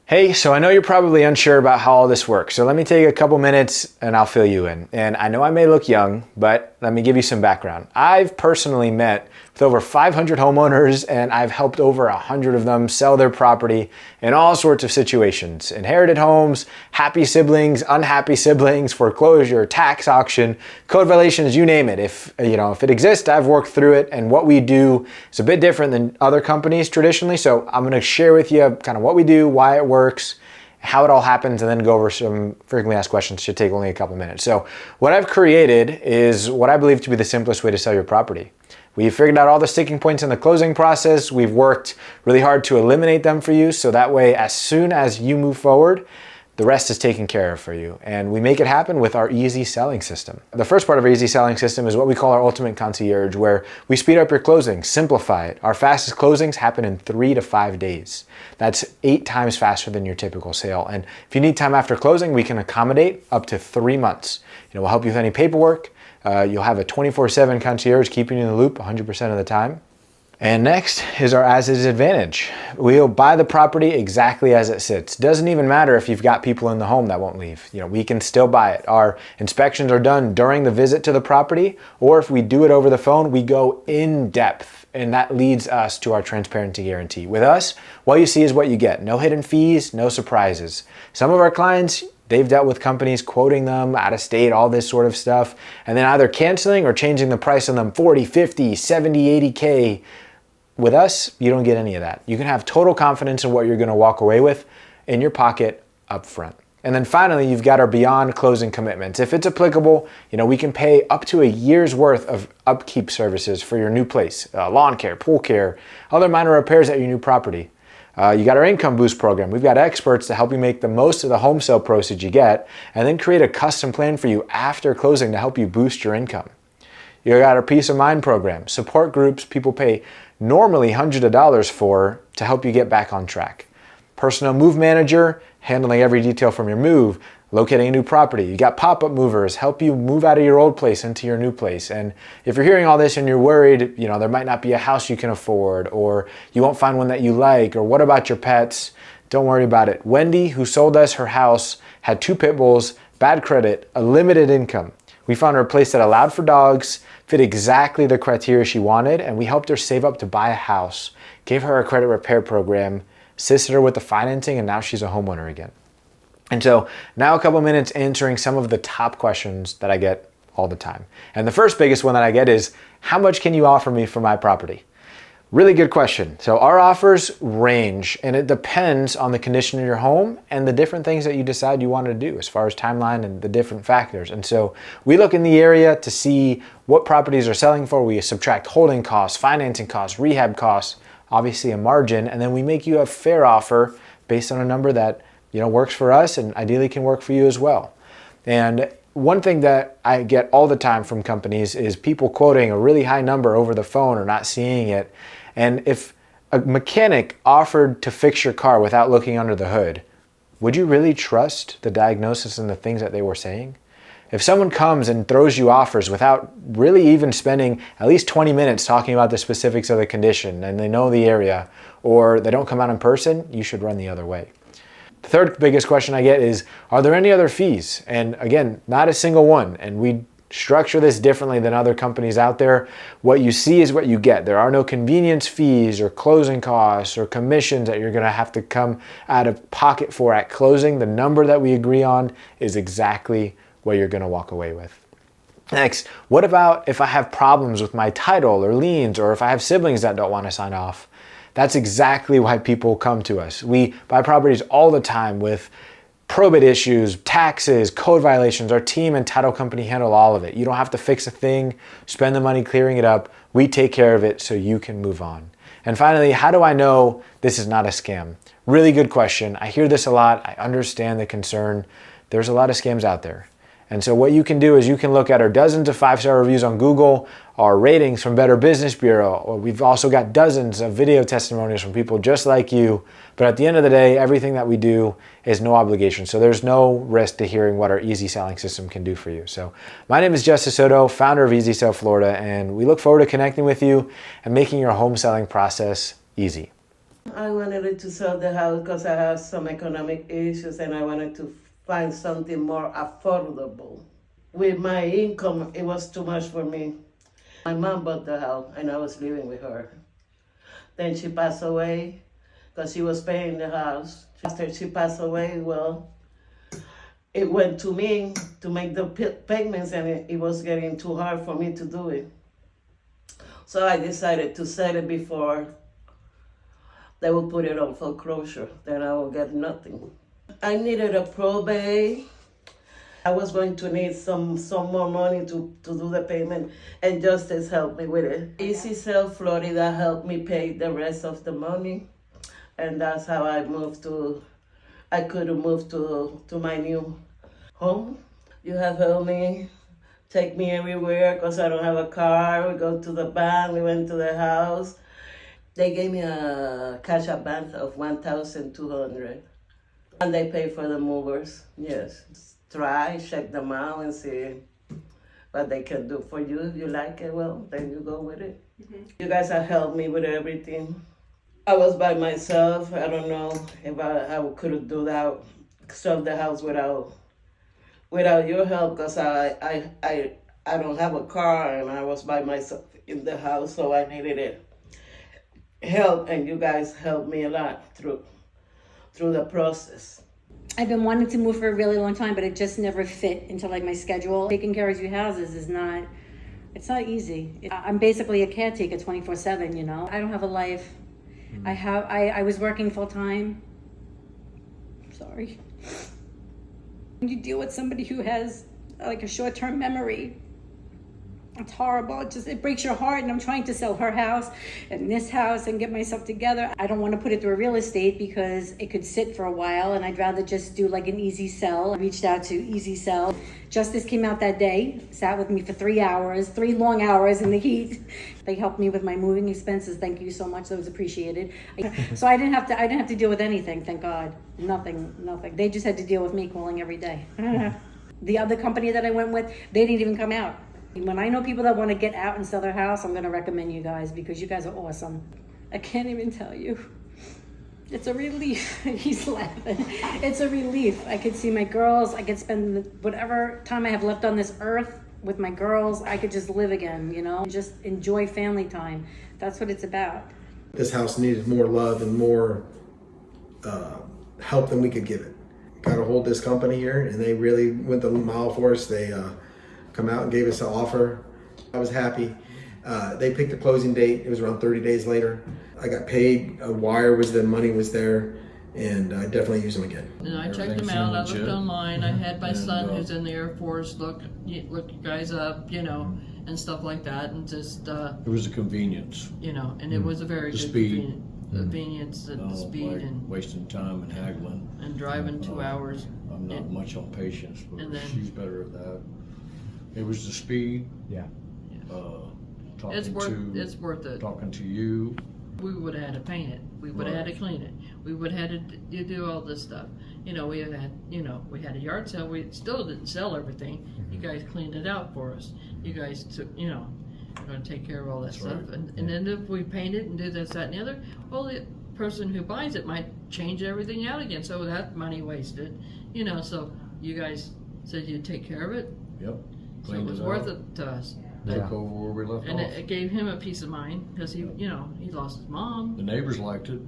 Hey, so I know you're probably unsure about how all this works, so let me take a couple minutes and I'll fill you in. And I know I may look young, but let me give you some background. I've personally met with over 500 homeowners and I've helped over 100 of them sell their property in all sorts of situations. Inherited homes, happy siblings, unhappy siblings, foreclosure, tax auction, code violations, you name it. If it exists, I've worked through it, and what we do is a bit different than other companies traditionally. So I'm gonna share with you kind of what we do, why it works, how it all happens, and then go over some frequently asked questions. Should take only a couple minutes. So what I've created is what I believe to be the simplest way to sell your property. We've figured out all the sticking points in the closing process. We've worked really hard to eliminate them for you, so that way as soon as you move forward, the rest is taken care of for you. And we make it happen with our easy selling system. The first part of our easy selling system is what we call our ultimate concierge, where we speed up your closing, simplify it. Our fastest closings happen in 3 to 5 days. That's 8 times faster than your typical sale. And if you need time after closing, we can accommodate up to 3 months. We'll help you with any paperwork. You'll have a 24/7 concierge keeping you in the loop 100% of the time. And next is our as-is advantage. We'll buy the property exactly as it sits. Doesn't even matter if you've got people in the home that won't leave. We can still buy it. Our inspections are done during the visit to the property, or if we do it over the phone, we go in depth, and that leads us to our transparency guarantee. With us, what you see is what you get. No hidden fees, no surprises. Some of our clients, they've dealt with companies quoting them out of state, all this sort of stuff, and then either canceling or changing the price on them 40, 50, 70, 80K. With us, you don't get any of that. You can have total confidence in what you're gonna walk away with in your pocket up front. And then finally, you've got our beyond closing commitments. If it's applicable, we can pay up to a year's worth of upkeep services for your new place, lawn care, pool care, other minor repairs at your new property. You got our income boost program. We've got experts to help you make the most of the home sale proceeds you get, and then create a custom plan for you after closing to help you boost your income. You got our peace of mind program, support groups people pay normally hundreds of dollars for to help you get back on track. Personal move manager, handling every detail from your move, locating a new property. You got pop-up movers, help you move out of your old place into your new place. And if you're hearing all this and you're worried, there might not be a house you can afford, or you won't find one that you like, or what about your pets? Don't worry about it. Wendy, who sold us her house, had 2 pit bulls, bad credit, a limited income. We found her a place that allowed for dogs, fit exactly the criteria she wanted, and we helped her save up to buy a house, gave her a credit repair program, assisted her with the financing, and now she's a homeowner again. And so now a couple minutes answering some of the top questions that I get all the time. And the first biggest one that I get is, how much can you offer me for my property? Really good question. So our offers range, and it depends on the condition of your home and the different things that you decide you want to do as far as timeline and the different factors. And so we look in the area to see what properties are selling for. We subtract holding costs, financing costs, rehab costs, obviously a margin, and then we make you a fair offer based on a number that works for us and ideally can work for you as well. And one thing that I get all the time from companies is people quoting a really high number over the phone or not seeing it. And if a mechanic offered to fix your car without looking under the hood, would you really trust the diagnosis and the things that they were saying? If someone comes and throws you offers without really even spending at least 20 minutes talking about the specifics of the condition, and they know the area, or they don't come out in person, you should run the other way. The third biggest question I get is, are there any other fees? And again, not a single one. And we structure this differently than other companies out there. What you see is what you get. There are no convenience fees or closing costs or commissions that you're gonna have to come out of pocket for at closing. The number that we agree on is exactly what you're gonna walk away with. Next, what about if I have problems with my title or liens, or if I have siblings that don't wanna sign off? That's exactly why people come to us. We buy properties all the time with probate issues, taxes, code violations. Our team and title company handle all of it. You don't have to fix a thing, spend the money clearing it up. We take care of it so you can move on. And finally, how do I know this is not a scam? Really good question. I hear this a lot. I understand the concern. There's a lot of scams out there. And so what you can do is you can look at our dozens of 5-star reviews on Google, our ratings from Better Business Bureau, or we've also got dozens of video testimonials from people just like you. But at the end of the day, everything that we do is no obligation. So there's no risk to hearing what our easy selling system can do for you. So my name is Justice Soto, founder of Easy Sell Florida, and we look forward to connecting with you and making your home selling process easy. I wanted to sell the house because I have some economic issues and I wanted to find something more affordable. With my income, it was too much for me. My mom bought the house and I was living with her. Then she passed away because she was paying the house. After she passed away, well, it went to me to make the payments and it was getting too hard for me to do it. So I decided to sell it before they will put it on foreclosure. Then I will get nothing. I needed a probate. I was going to need some more money to do the payment, and Justice helped me with it. Easy Sale Florida helped me pay the rest of the money, and that's how I could move to my new home. You have helped me, take me everywhere because I don't have a car. We go to the bank, we went to the house. They gave me a cash advance of $1,200, and they pay for the movers, yes. Try, check them out and see what they can do for you. If you like it, well, then you go with it. Mm-hmm. You guys have helped me with everything. I was by myself. I don't know if I could do that, sell the house without your help, because I don't have a car and I was by myself in the house, so I needed it. Help, and you guys helped me a lot through the process. I've been wanting to move for a really long time, but it just never fit into like my schedule. Taking care of two houses is it's not easy. I'm basically a caretaker 24/7, you know. I don't have a life. I was working full time. Sorry. When you deal with somebody who has like a short-term memory, it's horrible. It breaks your heart, and I'm trying to sell her house and this house and get myself together. I don't want to put it through a real estate because it could sit for a while, and I'd rather just do like an easy sell. I reached out to Easy Sell. Justice came out that day, sat with me for 3 hours, 3 long hours in the heat. They helped me with my moving expenses. Thank you so much. That was appreciated. So I didn't have to deal with anything, thank God. Nothing. They just had to deal with me calling every day. The other company that I went with, they didn't even come out. When I know people that want to get out and sell their house, I'm going to recommend you guys because you guys are awesome. I can't even tell you. It's a relief. He's laughing. It's a relief. I could see my girls. I could spend whatever time I have left on this earth with my girls. I could just live again, you know, just enjoy family time. That's what it's about. This house needed more love and more help than we could give it. Got a hold of this company here, and they really went the mile for us. They come out and gave us an offer. I was happy. They picked the closing date. It was around 30 days later. I got paid. A wire was there, money was there, and I definitely use them again. And I checked them out. I looked online. I had my son who's in the Air Force look you guys up, you know, and stuff like that, and just it was a convenience, you know, and it was a very good convenience and the speed, like and wasting time and haggling and driving 2 hours. I'm not much on patience, but and then, she's better at that. It was the speed. Yeah. It's worth it. Talking to you. We would have had to paint it. We would have had to clean it. We would have had to do all this stuff. You know, we had a yard sale. We still didn't sell everything. Mm-hmm. You guys cleaned it out for us. You guys took, you know, are going to take care of all that stuff. Right. And then if we paint it and do this, that, and the other, well, the person who buys it might change everything out again. So that money wasted. You know, so you guys said you'd take care of it. Yep. So it was worth it to us. Took over where we left off. And it gave him a peace of mind because he lost his mom. The neighbors liked it.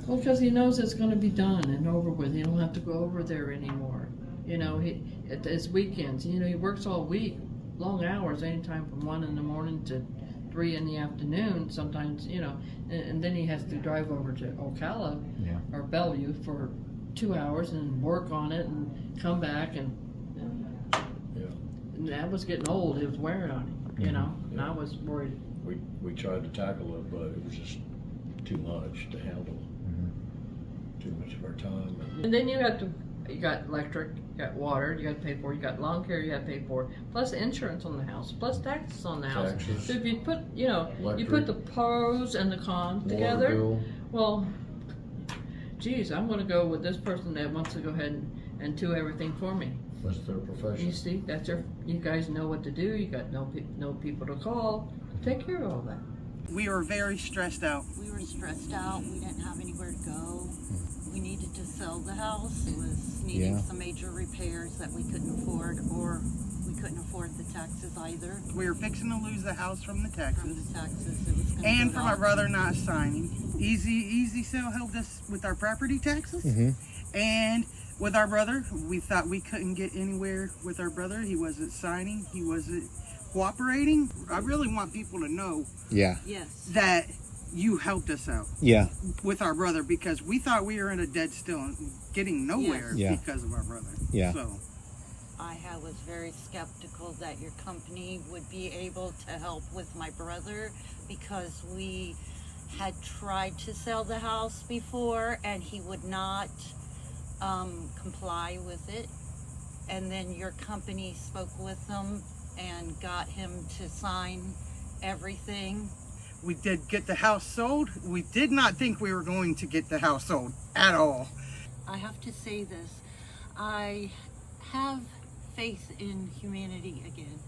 Well, because he knows it's going to be done and over with. He don't have to go over there anymore. You know, it's weekends. You know, he works all week, long hours, anytime from 1 in the morning to 3 in the afternoon. Sometimes, you know, and then he has to drive over to Ocala or Bellevue for 2 hours and work on it and come back and that was getting old. It was wearing on him. You know, and I was worried. We tried to tackle it, but it was just too much to handle. Mm-hmm. Too much of our time. And then you got electric, you got water, you got to pay for, you got lawn care, you got to pay for, plus insurance on the house, plus taxes on the house. So if you put, you know, electric, you put the pros and the cons together. Bill. Well, geez, I'm going to go with this person that wants to go ahead and do everything for me. That's their profession. You see, you guys know what to do. You got no people to call. Take care of all that. We were very stressed out. We were stressed out. We didn't have anywhere to go. We needed to sell the house. It was needing some major repairs that we couldn't afford, or we couldn't afford the taxes either. We were fixing to lose the house from the From taxes. the taxes, it was going to And from my brother not signing. Easy Sale helped us with our property taxes. And with our brother, we thought we couldn't get anywhere with our brother. He wasn't signing. He wasn't cooperating. I really want people to know Yeah. Yes. that you helped us out Yeah. with our brother, because we thought we were in a dead still and getting nowhere Yeah. because of our brother. Yeah. So Was very skeptical that your company would be able to help with my brother, because we had tried to sell the house before and he would not comply with it. And then your company spoke with him and got him to sign everything. we did get the house sold. We did not think we were going to get the house sold at all. I have to say this, I have faith in humanity again.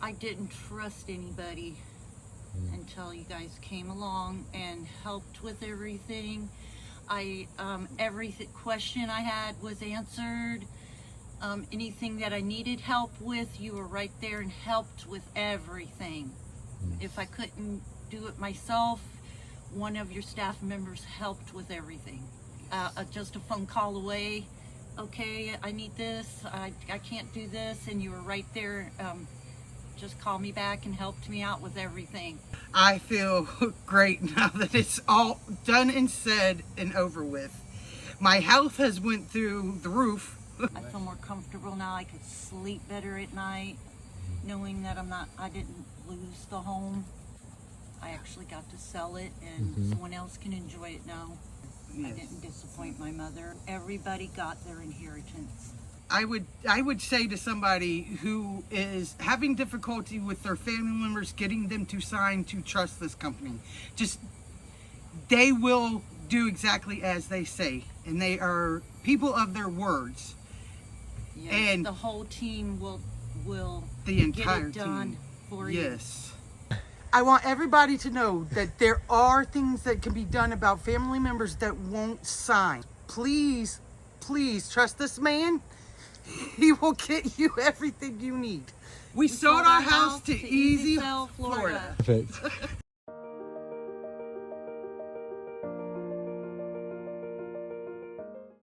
I didn't trust anybody until you guys came along and helped with everything. Every question I had was answered. Anything that I needed help with, you were right there and helped with everything. If I couldn't do it myself, one of your staff members helped with everything. Just a phone call away. Okay, I need this, I can't do this, and you were right there. Just call me back and helped me out with everything. I feel great now that it's all done and said and over with. My health has went through the roof. I feel more comfortable now. I could sleep better at night, knowing that I didn't lose the home. I actually got to sell it, and someone else can enjoy it now. I didn't disappoint my mother. Everybody got their inheritance. I would say to somebody who is having difficulty with their family members getting them to sign to trust this company, they will do exactly as they say, and they are people of their words. Yes, And the whole team will The entire get it done team. for you. Yes. I want everybody to know that there are things that can be done about family members that won't sign. Please, please trust this man. He will get you everything you need. We sold our house to Easy Sale, Florida. Perfect.